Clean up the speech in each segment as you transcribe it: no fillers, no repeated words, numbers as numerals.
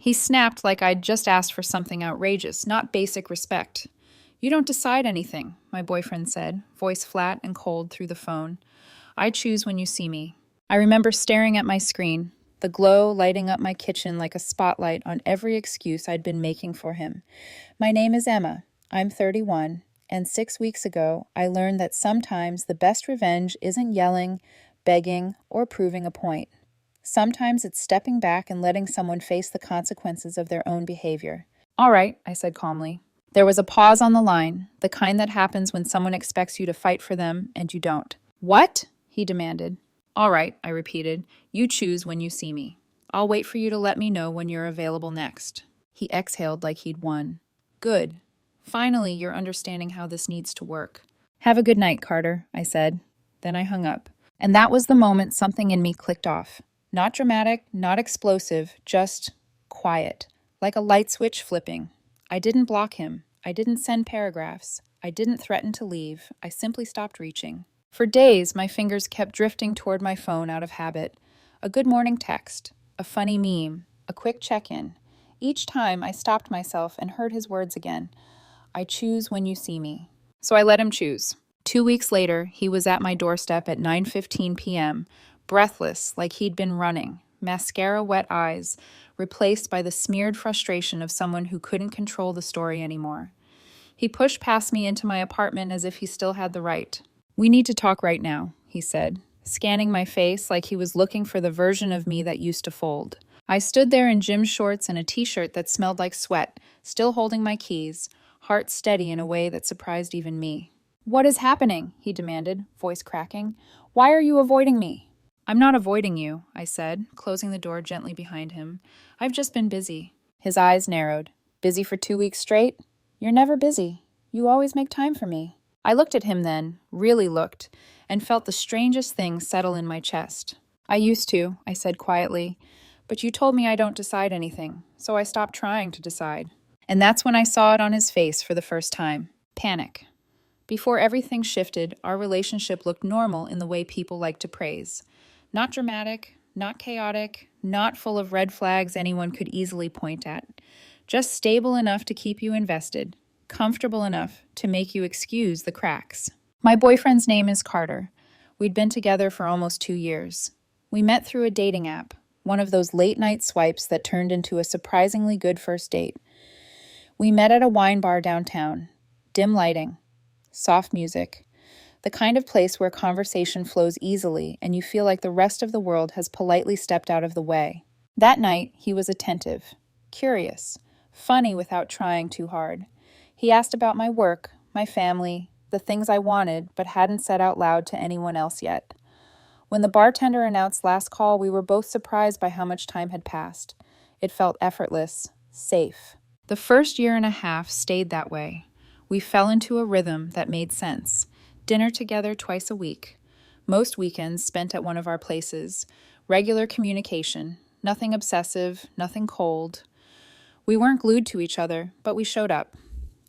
He snapped like I'd just asked for something outrageous, not basic respect. You don't decide anything, my boyfriend said, voice flat and cold through the phone. I choose when you see me. I remember staring at my screen, the glow lighting up my kitchen like a spotlight on every excuse I'd been making for him. My name is Emma. I'm 31, and 6 weeks ago, I learned that sometimes the best revenge isn't yelling, begging, or proving a point. Sometimes it's stepping back and letting someone face the consequences of their own behavior. All right, I said calmly. There was a pause on the line, the kind that happens when someone expects you to fight for them and you don't. What? He demanded. All right, I repeated. You choose when you see me. I'll wait for you to let me know when you're available next. He exhaled like he'd won. Good. Finally, you're understanding how this needs to work. Have a good night, Carter, I said. Then I hung up. And that was the moment something in me clicked off. Not dramatic, not explosive, just quiet, like a light switch flipping. I didn't block him. I didn't send paragraphs. I didn't threaten to leave. I simply stopped reaching. For days, my fingers kept drifting toward my phone out of habit. A good morning text, a funny meme, a quick check-in. Each time, I stopped myself and heard his words again. I choose when you see me. So I let him choose. 2 weeks later, he was at my doorstep at 9:15 p.m., breathless like he'd been running, mascara-wet eyes, replaced by the smeared frustration of someone who couldn't control the story anymore. He pushed past me into my apartment as if he still had the right. We need to talk right now, he said, scanning my face like he was looking for the version of me that used to fold. I stood there in gym shorts and a t-shirt that smelled like sweat, still holding my keys, heart steady in a way that surprised even me. What is happening? He demanded, voice cracking. Why are you avoiding me? I'm not avoiding you, I said, closing the door gently behind him. I've just been busy. His eyes narrowed. Busy for 2 weeks straight? You're never busy. You always make time for me. I looked at him then, really looked, and felt the strangest thing settle in my chest. I used to, I said quietly, but you told me I don't decide anything, so I stopped trying to decide. And that's when I saw it on his face for the first time. Panic. Before everything shifted, our relationship looked normal in the way people like to praise. Not dramatic, not chaotic, not full of red flags anyone could easily point at. Just stable enough to keep you invested, comfortable enough to make you excuse the cracks. My boyfriend's name is Carter. We'd been together for almost 2 years. We met through a dating app, one of those late-night swipes that turned into a surprisingly good first date. We met at a wine bar downtown. Dim lighting, soft music, the kind of place where conversation flows easily and you feel like the rest of the world has politely stepped out of the way. That night, he was attentive, curious, funny without trying too hard. He asked about my work, my family, the things I wanted but hadn't said out loud to anyone else yet. When the bartender announced last call, we were both surprised by how much time had passed. It felt effortless, safe. The first year and a half stayed that way. We fell into a rhythm that made sense. Dinner together twice a week. Most weekends spent at one of our places. Regular communication. Nothing obsessive, nothing cold. We weren't glued to each other, but we showed up.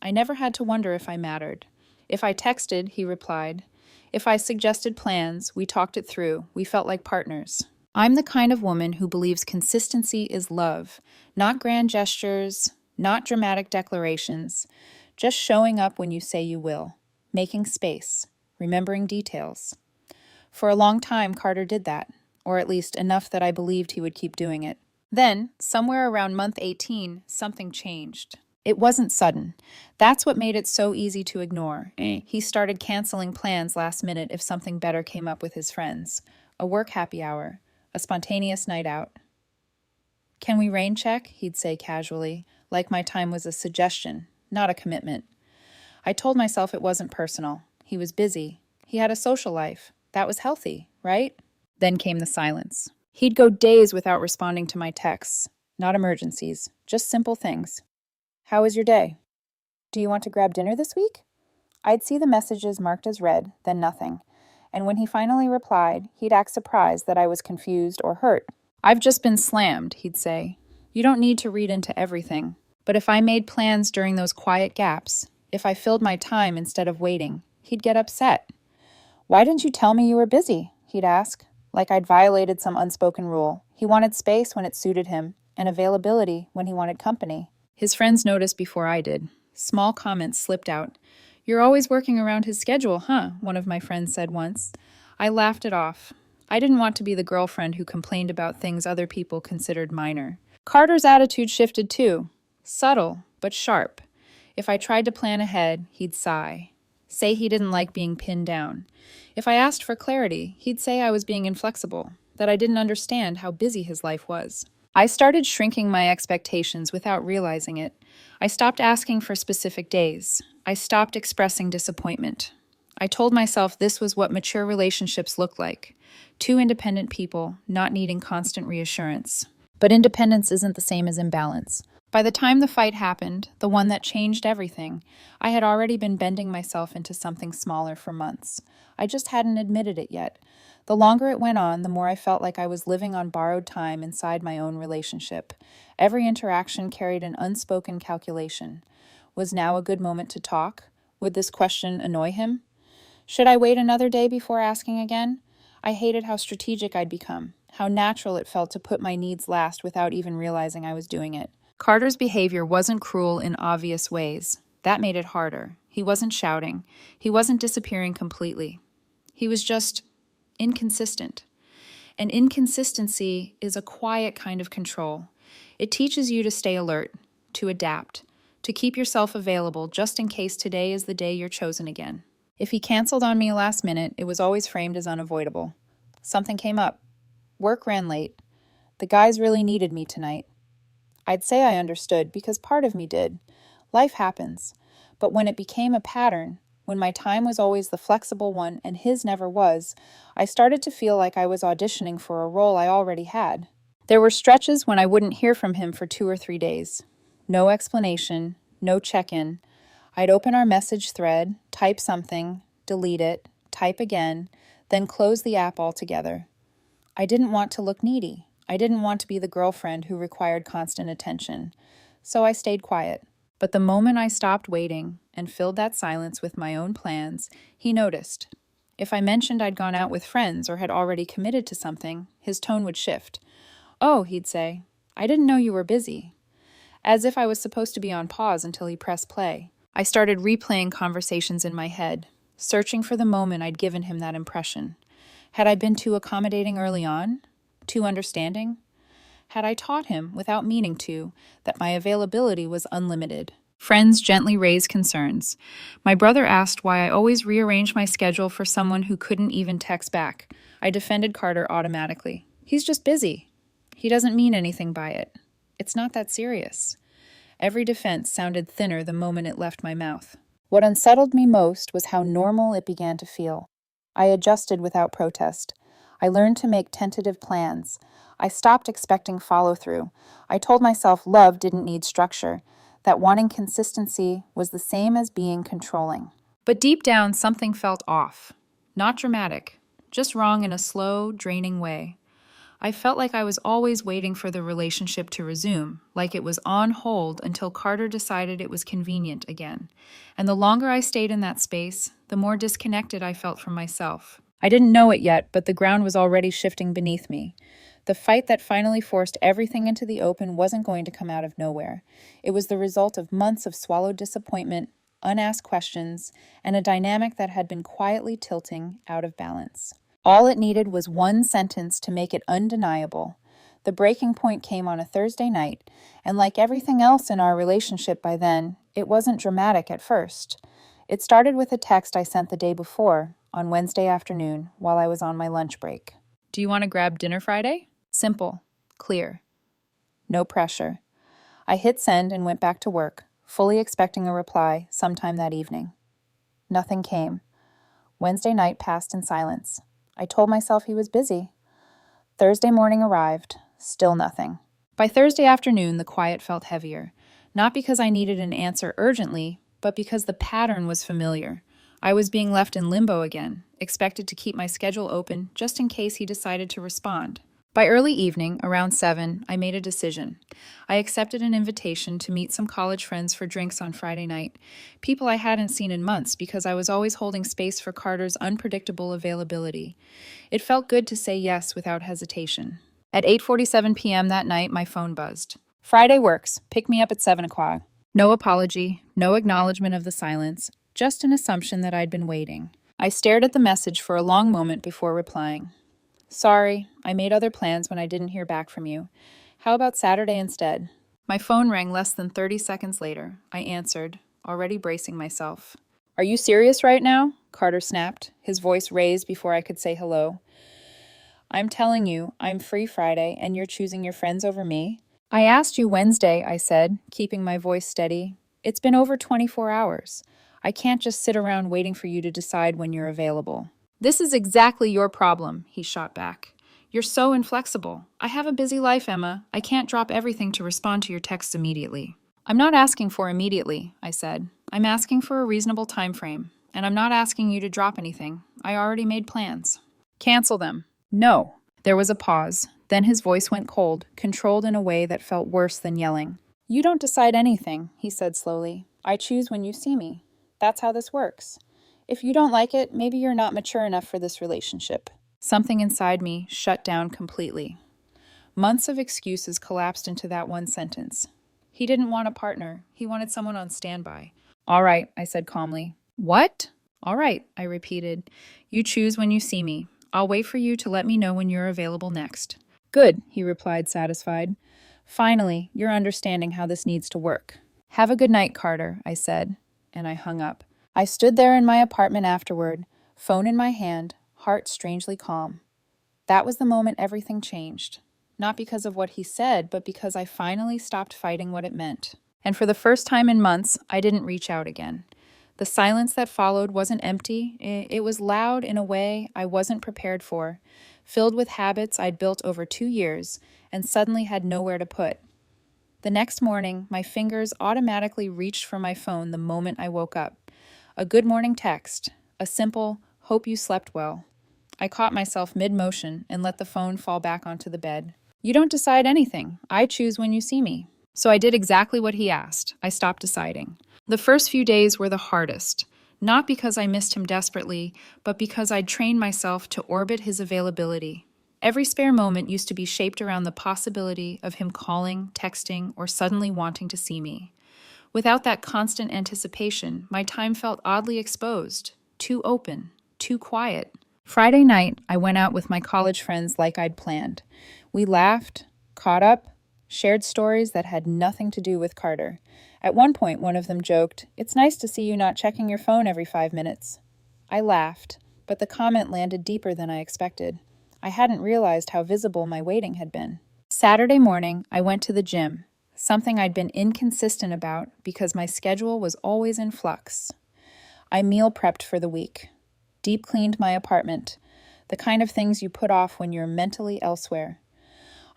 I never had to wonder if I mattered. If I texted, he replied. If I suggested plans, we talked it through. We felt like partners. I'm the kind of woman who believes consistency is love. Not grand gestures, not dramatic declarations. Just showing up when you say you will. Making space. Remembering details. For a long time, Carter did that, or at least enough that I believed he would keep doing it. Then, somewhere around month 18, something changed. It wasn't sudden. That's what made it so easy to ignore. He started canceling plans last minute if something better came up with his friends. A work happy hour. A spontaneous night out. Can we rain check? He'd say casually, like my time was a suggestion, not a commitment. I told myself it wasn't personal. He was busy. He had a social life. That was healthy, right? Then came the silence. He'd go days without responding to my texts. Not emergencies, just simple things. How was your day? Do you want to grab dinner this week? I'd see the messages marked as read, then nothing. And when he finally replied, he'd act surprised that I was confused or hurt. I've just been slammed, he'd say. You don't need to read into everything. But if I made plans during those quiet gaps, if I filled my time instead of waiting, he'd get upset. Why didn't you tell me you were busy? He'd ask, like I'd violated some unspoken rule. He wanted space when it suited him, and availability when he wanted company. His friends noticed before I did. Small comments slipped out. "You're always working around his schedule, huh?" one of my friends said once. I laughed it off. I didn't want to be the girlfriend who complained about things other people considered minor. Carter's attitude shifted too. Subtle, but sharp. If I tried to plan ahead, he'd sigh. Say he didn't like being pinned down. If I asked for clarity, he'd say I was being inflexible, that I didn't understand how busy his life was. I started shrinking my expectations without realizing it. I stopped asking for specific days. I stopped expressing disappointment. I told myself this was what mature relationships look like. Two independent people, not needing constant reassurance. But independence isn't the same as imbalance. By the time the fight happened, the one that changed everything, I had already been bending myself into something smaller for months. I just hadn't admitted it yet. The longer it went on, the more I felt like I was living on borrowed time inside my own relationship. Every interaction carried an unspoken calculation. Was now a good moment to talk? Would this question annoy him? Should I wait another day before asking again? I hated how strategic I'd become, how natural it felt to put my needs last without even realizing I was doing it. Carter's behavior wasn't cruel in obvious ways. That made it harder. He wasn't shouting. He wasn't disappearing completely. He was just inconsistent. And inconsistency is a quiet kind of control. It teaches you to stay alert, to adapt, to keep yourself available just in case today is the day you're chosen again. If he canceled on me last minute, it was always framed as unavoidable. Something came up. Work ran late. The guys really needed me tonight. I'd say I understood because part of me did. Life happens. But when it became a pattern, when my time was always the flexible one and his never was, I started to feel like I was auditioning for a role I already had. There were stretches when I wouldn't hear from him for 2 or 3 days. No explanation, no check-in. I'd open our message thread, type something, delete it, type again, then close the app altogether. I didn't want to look needy. I didn't want to be the girlfriend who required constant attention. So I stayed quiet. But the moment I stopped waiting and filled that silence with my own plans, he noticed. If I mentioned I'd gone out with friends or had already committed to something, his tone would shift. "Oh," he'd say, "I didn't know you were busy." As if I was supposed to be on pause until he pressed play. I started replaying conversations in my head, searching for the moment I'd given him that impression. Had I been too accommodating early on? Too understanding? Had I taught him, without meaning to, that my availability was unlimited? Friends gently raised concerns. My brother asked why I always rearranged my schedule for someone who couldn't even text back. I defended Carter automatically. He's just busy. He doesn't mean anything by it. It's not that serious. Every defense sounded thinner the moment it left my mouth. What unsettled me most was how normal it began to feel. I adjusted without protest. I learned to make tentative plans. I stopped expecting follow-through. I told myself love didn't need structure, that wanting consistency was the same as being controlling. But deep down, something felt off. Not dramatic, just wrong in a slow, draining way. I felt like I was always waiting for the relationship to resume, like it was on hold until Carter decided it was convenient again. And the longer I stayed in that space, the more disconnected I felt from myself. I didn't know it yet, but the ground was already shifting beneath me. The fight that finally forced everything into the open wasn't going to come out of nowhere. It was the result of months of swallowed disappointment, unasked questions, and a dynamic that had been quietly tilting out of balance. All it needed was one sentence to make it undeniable. The breaking point came on a Thursday night, and like everything else in our relationship by then, it wasn't dramatic at first. It started with a text I sent the day before, on Wednesday afternoon, while I was on my lunch break. "Do you want to grab dinner Friday?" Simple, clear, no pressure. I hit send and went back to work, fully expecting a reply sometime that evening. Nothing came. Wednesday night passed in silence. I told myself he was busy. Thursday morning arrived, still nothing. By Thursday afternoon, the quiet felt heavier, not because I needed an answer urgently, but because the pattern was familiar. I was being left in limbo again, expected to keep my schedule open just in case he decided to respond. By early evening, around 7, I made a decision. I accepted an invitation to meet some college friends for drinks on Friday night, people I hadn't seen in months because I was always holding space for Carter's unpredictable availability. It felt good to say yes without hesitation. At 8:47 p.m. that night, my phone buzzed. Friday works. Pick me up at 7 o'clock. No apology, no acknowledgement of the silence, just an assumption that I'd been waiting. I stared at the message for a long moment before replying. Sorry, I made other plans when I didn't hear back from you. How about Saturday instead? My phone rang less than 30 seconds later. I answered, already bracing myself. Are you serious right now? Carter snapped, his voice raised before I could say hello. I'm telling you, I'm free Friday, and you're choosing your friends over me? I asked you Wednesday, I said, keeping my voice steady. It's been over 24 hours. I can't just sit around waiting for you to decide when you're available. This is exactly your problem, he shot back. You're so inflexible. I have a busy life, Emma. I can't drop everything to respond to your texts immediately. I'm not asking for immediately, I said. I'm asking for a reasonable time frame. And I'm not asking you to drop anything. I already made plans. Cancel them. No. There was a pause. Then his voice went cold, controlled in a way that felt worse than yelling. You don't decide anything, he said slowly. I choose when you see me. That's how this works. If you don't like it, maybe you're not mature enough for this relationship. Something inside me shut down completely. Months of excuses collapsed into that one sentence. He didn't want a partner. He wanted someone on standby. All right, I said calmly. What? All right, I repeated. You choose when you see me. I'll wait for you to let me know when you're available next. Good, he replied, satisfied. Finally, you're understanding how this needs to work. Have a good night, Carter, I said, and I hung up. I stood there in my apartment afterward, phone in my hand, heart strangely calm. That was the moment everything changed. Not because of what he said, but because I finally stopped fighting what it meant. And for the first time in months, I didn't reach out again. The silence that followed wasn't empty. It was loud in a way I wasn't prepared for, filled with habits I'd built over 2 years and suddenly had nowhere to put. The next morning, my fingers automatically reached for my phone the moment I woke up. A good morning text, a simple, hope you slept well. I caught myself mid-motion and let the phone fall back onto the bed. You don't decide anything. I choose when you see me. So I did exactly what he asked. I stopped deciding. The first few days were the hardest, not because I missed him desperately, but because I'd trained myself to orbit his availability. Every spare moment used to be shaped around the possibility of him calling, texting, or suddenly wanting to see me. Without that constant anticipation, my time felt oddly exposed, too open, too quiet. Friday night, I went out with my college friends like I'd planned. We laughed, caught up, shared stories that had nothing to do with Carter. At one point, one of them joked, "It's nice to see you not checking your phone every 5 minutes." I laughed, but the comment landed deeper than I expected. I hadn't realized how visible my waiting had been. Saturday morning, I went to the gym, something I'd been inconsistent about because my schedule was always in flux. I meal prepped for the week, deep cleaned my apartment, the kind of things you put off when you're mentally elsewhere.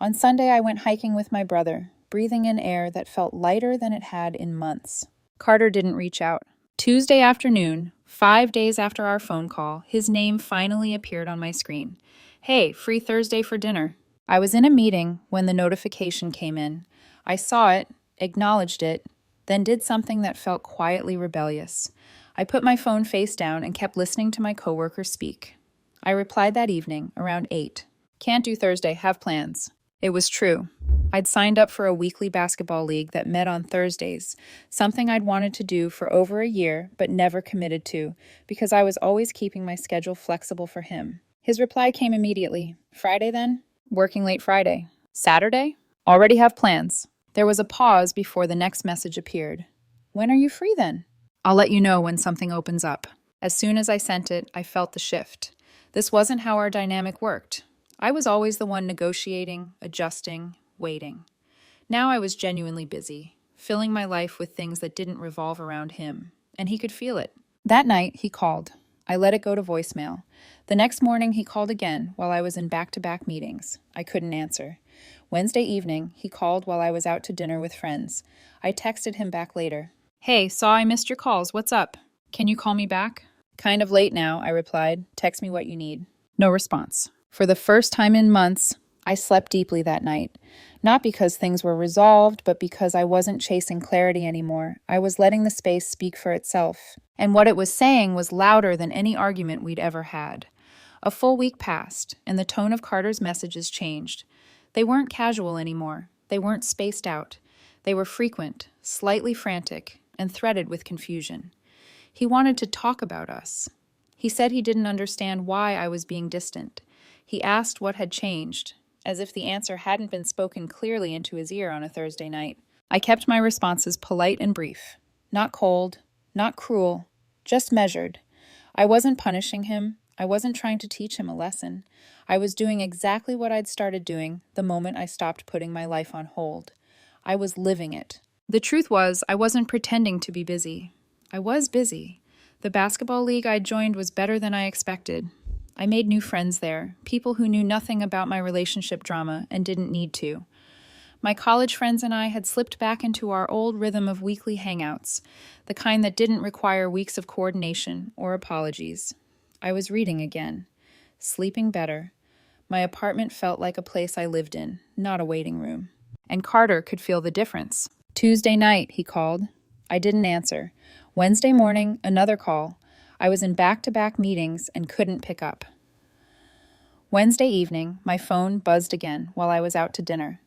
On Sunday, I went hiking with my brother, breathing in air that felt lighter than it had in months. Carter didn't reach out. Tuesday afternoon, 5 days after our phone call, his name finally appeared on my screen. Hey, free Thursday for dinner. I was in a meeting when the notification came in. I saw it, acknowledged it, then did something that felt quietly rebellious. I put my phone face down and kept listening to my coworker speak. I replied that evening, around 8. Can't do Thursday, have plans. It was true. I'd signed up for a weekly basketball league that met on Thursdays, something I'd wanted to do for over a year but never committed to, because I was always keeping my schedule flexible for him. His reply came immediately. Friday then? Working late Friday. Saturday? Already have plans. There was a pause before the next message appeared. When are you free then? I'll let you know when something opens up. As soon as I sent it, I felt the shift. This wasn't how our dynamic worked. I was always the one negotiating, adjusting, waiting. Now I was genuinely busy, filling my life with things that didn't revolve around him, and he could feel it. That night, he called. I let it go to voicemail. The next morning, he called again while I was in back-to-back meetings. I couldn't answer. Wednesday evening, he called while I was out to dinner with friends. I texted him back later. Hey, saw I missed your calls. What's up? Can you call me back? Kind of late now, I replied. Text me what you need. No response. For the first time in months, I slept deeply that night. Not because things were resolved, but because I wasn't chasing clarity anymore. I was letting the space speak for itself. And what it was saying was louder than any argument we'd ever had. A full week passed, and the tone of Carter's messages changed. They weren't casual anymore. They weren't spaced out. They were frequent, slightly frantic, and threaded with confusion. He wanted to talk about us. He said he didn't understand why I was being distant. He asked what had changed, as if the answer hadn't been spoken clearly into his ear on a Thursday night. I kept my responses polite and brief. Not cold, not cruel, just measured. I wasn't punishing him. I wasn't trying to teach him a lesson. I was doing exactly what I'd started doing the moment I stopped putting my life on hold. I was living it. The truth was, I wasn't pretending to be busy. I was busy. The basketball league I'd joined was better than I expected. I made new friends there, people who knew nothing about my relationship drama and didn't need to. My college friends and I had slipped back into our old rhythm of weekly hangouts, the kind that didn't require weeks of coordination or apologies. I was reading again, sleeping better. My apartment felt like a place I lived in, not a waiting room. And Carter could feel the difference. Tuesday night, he called. I didn't answer. Wednesday morning, another call. I was in back-to-back meetings and couldn't pick up. Wednesday evening, my phone buzzed again while I was out to dinner.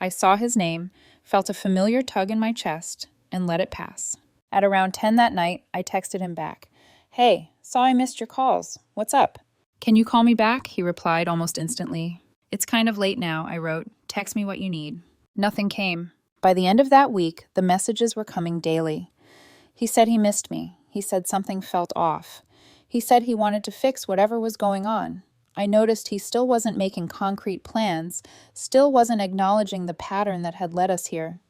I saw his name, felt a familiar tug in my chest, and let it pass. At around 10 that night, I texted him back. Hey, saw I missed your calls. What's up? Can you call me back? He replied almost instantly. It's kind of late now, I wrote. Text me what you need. Nothing came. By the end of that week, the messages were coming daily. He said he missed me. He said something felt off. He said he wanted to fix whatever was going on. I noticed he still wasn't making concrete plans, still wasn't acknowledging the pattern that had led us here.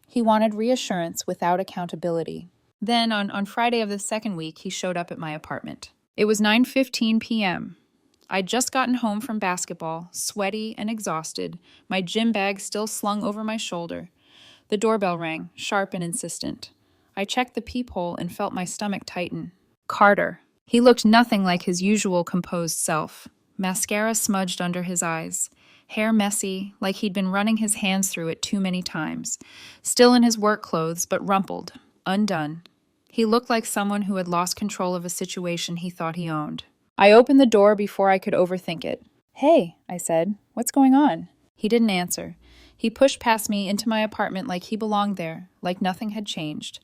He wanted reassurance without accountability. Then, on Friday of the second week, he showed up at my apartment. It was 9:15 p.m. I'd just gotten home from basketball, sweaty and exhausted, my gym bag still slung over my shoulder. The doorbell rang, sharp and insistent. I checked the peephole and felt my stomach tighten. Carter. He looked nothing like his usual composed self. Mascara smudged under his eyes. Hair messy, like he'd been running his hands through it too many times. Still in his work clothes, but rumpled, undone. He looked like someone who had lost control of a situation he thought he owned. I opened the door before I could overthink it. Hey, I said, what's going on? He didn't answer. He pushed past me into my apartment like he belonged there, like nothing had changed.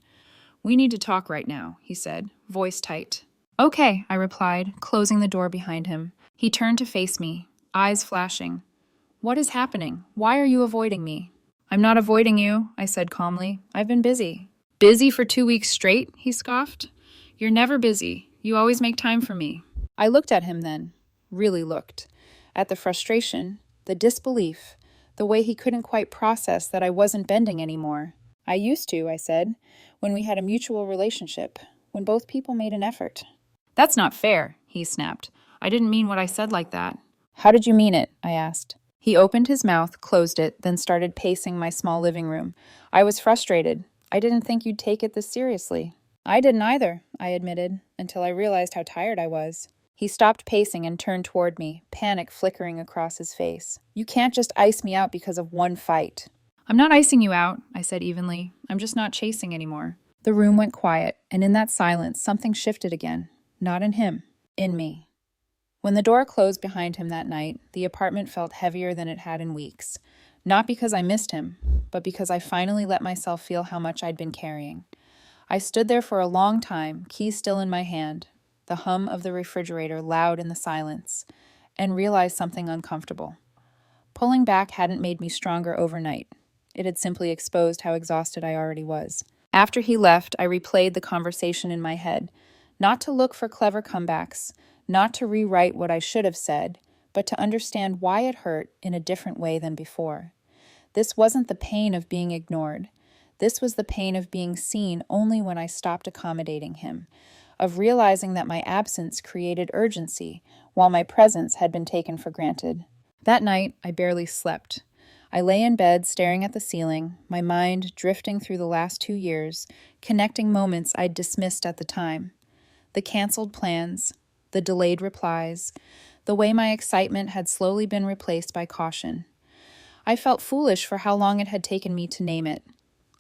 We need to talk right now, he said, voice tight. Okay, I replied, closing the door behind him. He turned to face me, eyes flashing. What is happening? Why are you avoiding me? I'm not avoiding you, I said calmly. I've been busy. Busy for 2 weeks straight? He scoffed. You're never busy. You always make time for me. I looked at him then, really looked, at the frustration, the disbelief, the way he couldn't quite process that I wasn't bending anymore. I used to, I said, when we had a mutual relationship, when both people made an effort. That's not fair, he snapped. I didn't mean what I said like that. How did you mean it? I asked. He opened his mouth, closed it, then started pacing my small living room. I was frustrated. I didn't think you'd take it this seriously. I didn't either, I admitted, until I realized how tired I was. He stopped pacing and turned toward me, panic flickering across his face. You can't just ice me out because of one fight. I'm not icing you out, I said evenly. I'm just not chasing anymore. The room went quiet, and in that silence, something shifted again. Not in him, in me. When the door closed behind him that night, the apartment felt heavier than it had in weeks. Not because I missed him, but because I finally let myself feel how much I'd been carrying. I stood there for a long time, key still in my hand, the hum of the refrigerator loud in the silence, and realized something uncomfortable. Pulling back hadn't made me stronger overnight. It had simply exposed how exhausted I already was. After he left, I replayed the conversation in my head, not to look for clever comebacks, not to rewrite what I should have said, but to understand why it hurt in a different way than before. This wasn't the pain of being ignored. This was the pain of being seen only when I stopped accommodating him, of realizing that my absence created urgency, while my presence had been taken for granted. That night, I barely slept. I lay in bed staring at the ceiling, my mind drifting through the last 2 years, connecting moments I'd dismissed at the time. The canceled plans, the delayed replies, the way my excitement had slowly been replaced by caution. I felt foolish for how long it had taken me to name it.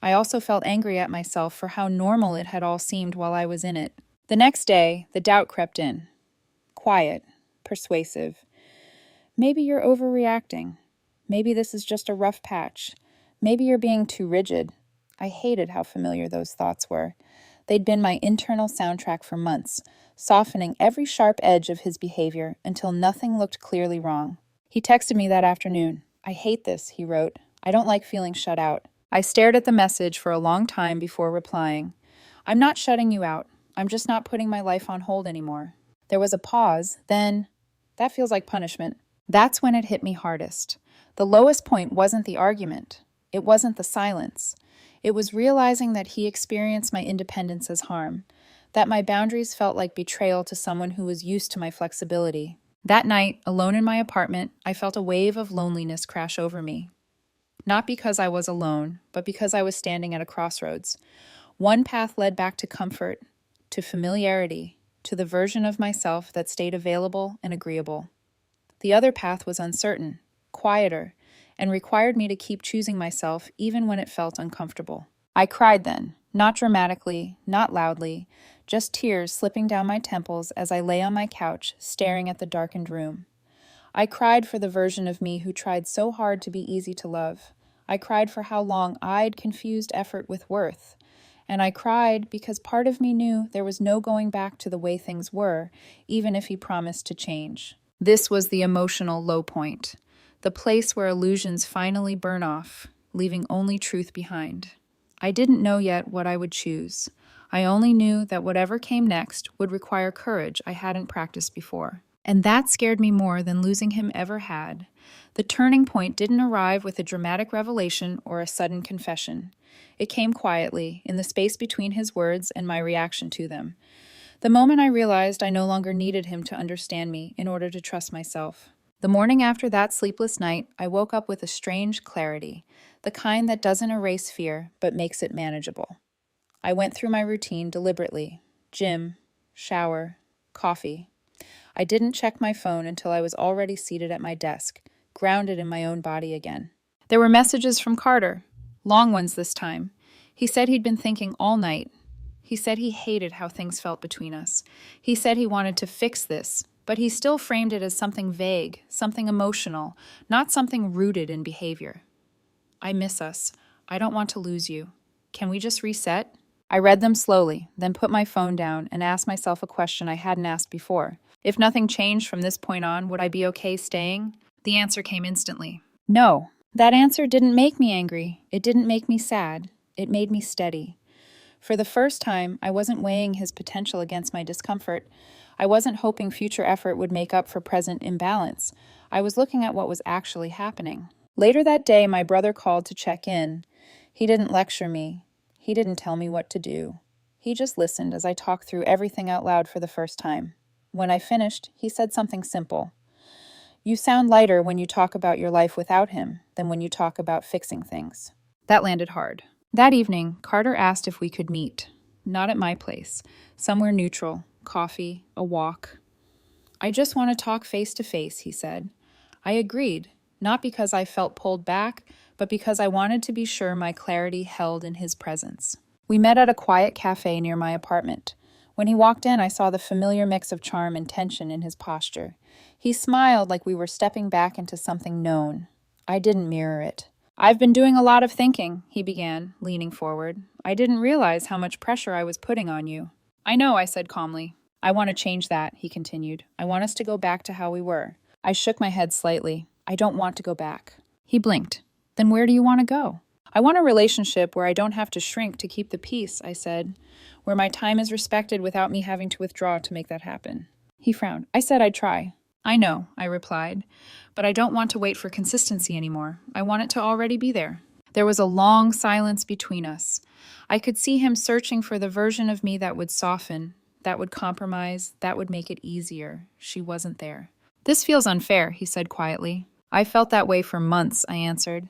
I also felt angry at myself for how normal it had all seemed while I was in it. The next day, the doubt crept in. Quiet, persuasive. Maybe you're overreacting. Maybe this is just a rough patch. Maybe you're being too rigid. I hated how familiar those thoughts were. They'd been my internal soundtrack for months, softening every sharp edge of his behavior until nothing looked clearly wrong. He texted me that afternoon. "I hate this," he wrote. "I don't like feeling shut out." I stared at the message for a long time before replying. "I'm not shutting you out. I'm just not putting my life on hold anymore." There was a pause, then, "That feels like punishment." That's when it hit me hardest. The lowest point wasn't the argument. It wasn't the silence. It was realizing that he experienced my independence as harm, that my boundaries felt like betrayal to someone who was used to my flexibility. That night, alone in my apartment, I felt a wave of loneliness crash over me. Not because I was alone, but because I was standing at a crossroads. One path led back to comfort, to familiarity, to the version of myself that stayed available and agreeable. The other path was uncertain, quieter, and required me to keep choosing myself even when it felt uncomfortable. I cried then, not dramatically, not loudly, just tears slipping down my temples as I lay on my couch, staring at the darkened room. I cried for the version of me who tried so hard to be easy to love. I cried for how long I'd confused effort with worth. And I cried because part of me knew there was no going back to the way things were, even if he promised to change. This was the emotional low point, the place where illusions finally burn off, leaving only truth behind. I didn't know yet what I would choose. I only knew that whatever came next would require courage I hadn't practiced before. And that scared me more than losing him ever had. The turning point didn't arrive with a dramatic revelation or a sudden confession. It came quietly, in the space between his words and my reaction to them. The moment I realized I no longer needed him to understand me in order to trust myself. The morning after that sleepless night, I woke up with a strange clarity, the kind that doesn't erase fear, but makes it manageable. I went through my routine deliberately. Gym, shower, coffee. I didn't check my phone until I was already seated at my desk, grounded in my own body again. There were messages from Carter, long ones this time. He said he'd been thinking all night. He said he hated how things felt between us. He said he wanted to fix this, but he still framed it as something vague, something emotional, not something rooted in behavior. "I miss us. I don't want to lose you. Can we just reset?" I read them slowly, then put my phone down and asked myself a question I hadn't asked before. If nothing changed from this point on, would I be okay staying? The answer came instantly. No. That answer didn't make me angry. It didn't make me sad. It made me steady. For the first time, I wasn't weighing his potential against my discomfort. I wasn't hoping future effort would make up for present imbalance. I was looking at what was actually happening. Later that day, my brother called to check in. He didn't lecture me. He didn't tell me what to do. He just listened as I talked through everything out loud for the first time. When I finished, he said something simple. "You sound lighter when you talk about your life without him than when you talk about fixing things." That landed hard. That evening, Carter asked if we could meet. Not at my place. Somewhere neutral. Coffee, a walk. "I just want to talk face to face," he said. I agreed, not because I felt pulled back, but because I wanted to be sure my clarity held in his presence. We met at a quiet cafe near my apartment. When he walked in, I saw the familiar mix of charm and tension in his posture. He smiled like we were stepping back into something known. I didn't mirror it. "I've been doing a lot of thinking," he began, leaning forward. "I didn't realize how much pressure I was putting on you." "I know," I said calmly. "I want to change that," he continued. "I want us to go back to how we were." I shook my head slightly. "I don't want to go back." He blinked. "Then where do you want to go?" "I want a relationship where I don't have to shrink to keep the peace," I said. "Where my time is respected without me having to withdraw to make that happen." He frowned. "I said I'd try." "I know," I replied, "but I don't want to wait for consistency anymore. I want it to already be there." There was a long silence between us. I could see him searching for the version of me that would soften, that would compromise, that would make it easier. She wasn't there. "This feels unfair," he said quietly. "I felt that way for months," I answered.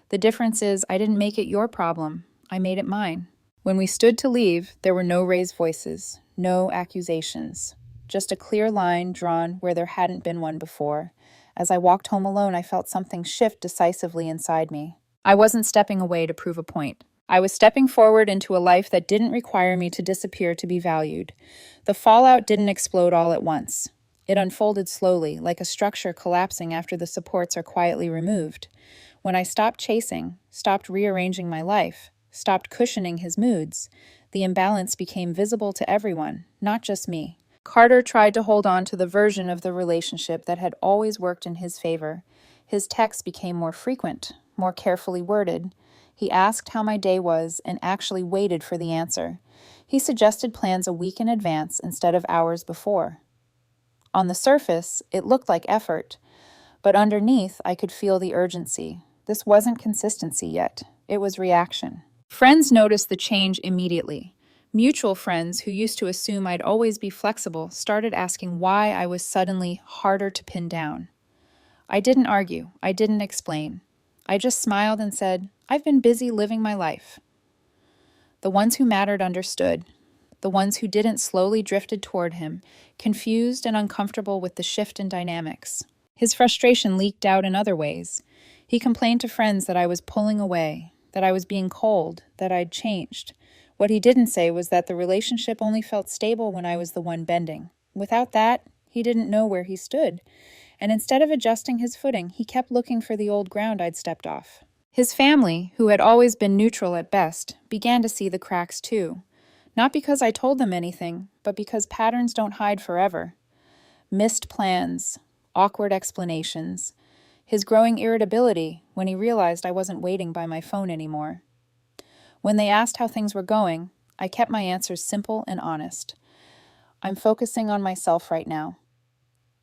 "The difference is I didn't make it your problem. I made it mine." When we stood to leave, there were no raised voices, no accusations. Just a clear line drawn where there hadn't been one before. As I walked home alone, I felt something shift decisively inside me. I wasn't stepping away to prove a point. I was stepping forward into a life that didn't require me to disappear to be valued. The fallout didn't explode all at once. It unfolded slowly, like a structure collapsing after the supports are quietly removed. When I stopped chasing, stopped rearranging my life, stopped cushioning his moods, the imbalance became visible to everyone, not just me. Carter tried to hold on to the version of the relationship that had always worked in his favor. His texts became more frequent, more carefully worded. He asked how my day was and actually waited for the answer. He suggested plans a week in advance instead of hours before. On the surface, it looked like effort, but underneath, I could feel the urgency. This wasn't consistency yet. It was reaction. Friends noticed the change immediately. Mutual friends who used to assume I'd always be flexible started asking why I was suddenly harder to pin down. I didn't argue. I didn't explain. I just smiled and said, "I've been busy living my life." The ones who mattered understood. The ones who didn't slowly drifted toward him, confused and uncomfortable with the shift in dynamics. His frustration leaked out in other ways. He complained to friends that I was pulling away, that I was being cold, that I'd changed. What he didn't say was that the relationship only felt stable when I was the one bending. Without that, he didn't know where he stood. And instead of adjusting his footing, he kept looking for the old ground I'd stepped off. His family, who had always been neutral at best, began to see the cracks too. Not because I told them anything, but because patterns don't hide forever. Missed plans, awkward explanations, his growing irritability when he realized I wasn't waiting by my phone anymore. When they asked how things were going, I kept my answers simple and honest. "I'm focusing on myself right now."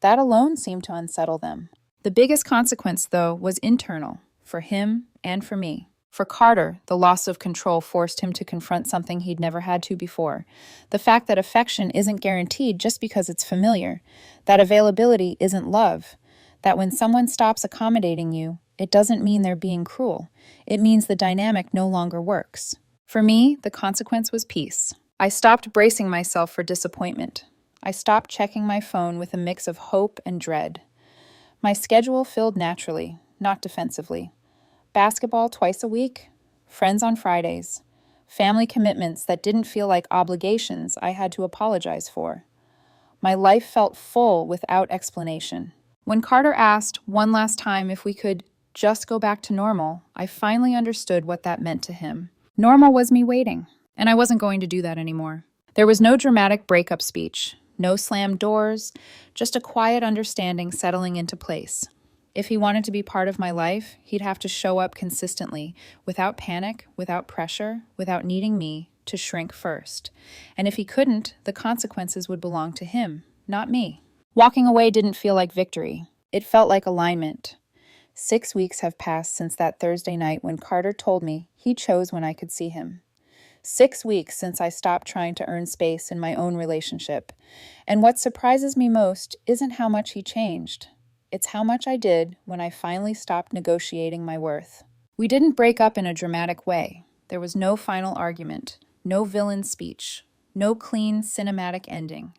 That alone seemed to unsettle them. The biggest consequence, though, was internal, for him and for me. For Carter, the loss of control forced him to confront something he'd never had to before. The fact that affection isn't guaranteed just because it's familiar, that availability isn't love, that when someone stops accommodating you, it doesn't mean they're being cruel. It means the dynamic no longer works. For me, the consequence was peace. I stopped bracing myself for disappointment. I stopped checking my phone with a mix of hope and dread. My schedule filled naturally, not defensively. Basketball twice a week, friends on Fridays, family commitments that didn't feel like obligations I had to apologize for. My life felt full without explanation. When Carter asked one last time if we could just go back to normal, I finally understood what that meant to him. Normal was me waiting, and I wasn't going to do that anymore. There was no dramatic breakup speech, no slammed doors, just a quiet understanding settling into place. If he wanted to be part of my life, he'd have to show up consistently, without panic, without pressure, without needing me to shrink first. And if he couldn't, the consequences would belong to him, not me. Walking away didn't feel like victory. It felt like alignment. 6 weeks have passed since that Thursday night when Carter told me he chose when I could see him. 6 weeks since I stopped trying to earn space in my own relationship. And what surprises me most isn't how much he changed. It's how much I did when I finally stopped negotiating my worth. We didn't break up in a dramatic way. There was no final argument, no villain speech, no clean cinematic ending.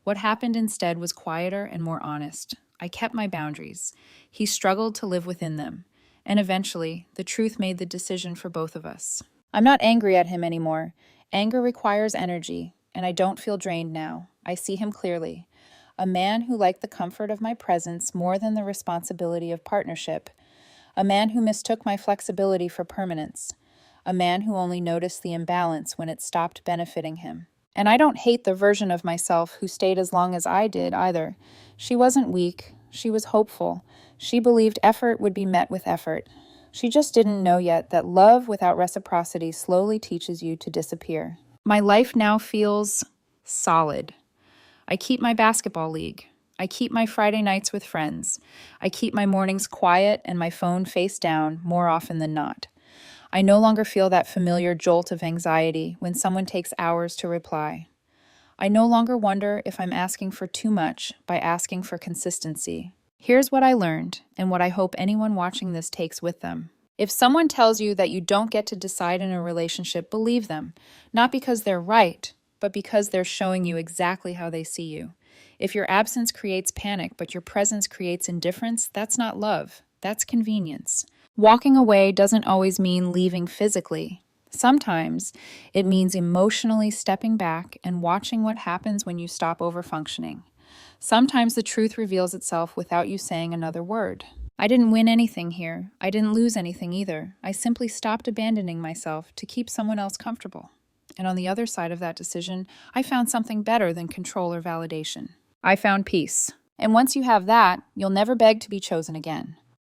What happened instead was quieter and more honest. I kept my boundaries. He struggled to live within them. And eventually, the truth made the decision for both of us. I'm not angry at him anymore. Anger requires energy, and I don't feel drained now. I see him clearly. A man who liked the comfort of my presence more than the responsibility of partnership. A man who mistook my flexibility for permanence. A man who only noticed the imbalance when it stopped benefiting him. And I don't hate the version of myself who stayed as long as I did either. She wasn't weak. She was hopeful. She believed effort would be met with effort. She just didn't know yet that love without reciprocity slowly teaches you to disappear. My life now feels solid. I keep my basketball league. I keep my Friday nights with friends. I keep my mornings quiet and my phone face down more often than not. I no longer feel that familiar jolt of anxiety when someone takes hours to reply. I no longer wonder if I'm asking for too much by asking for consistency. Here's what I learned, and what I hope anyone watching this takes with them. If someone tells you that you don't get to decide in a relationship, believe them, not because they're right, but because they're showing you exactly how they see you. If your absence creates panic, but your presence creates indifference, that's not love. That's convenience. Walking away doesn't always mean leaving physically. Sometimes it means emotionally stepping back and watching what happens when you stop overfunctioning. Sometimes the truth reveals itself without you saying another word. I didn't win anything here. I didn't lose anything either. I simply stopped abandoning myself to keep someone else comfortable. And on the other side of that decision, I found something better than control or validation. I found peace. And once you have that, you'll never beg to be chosen again.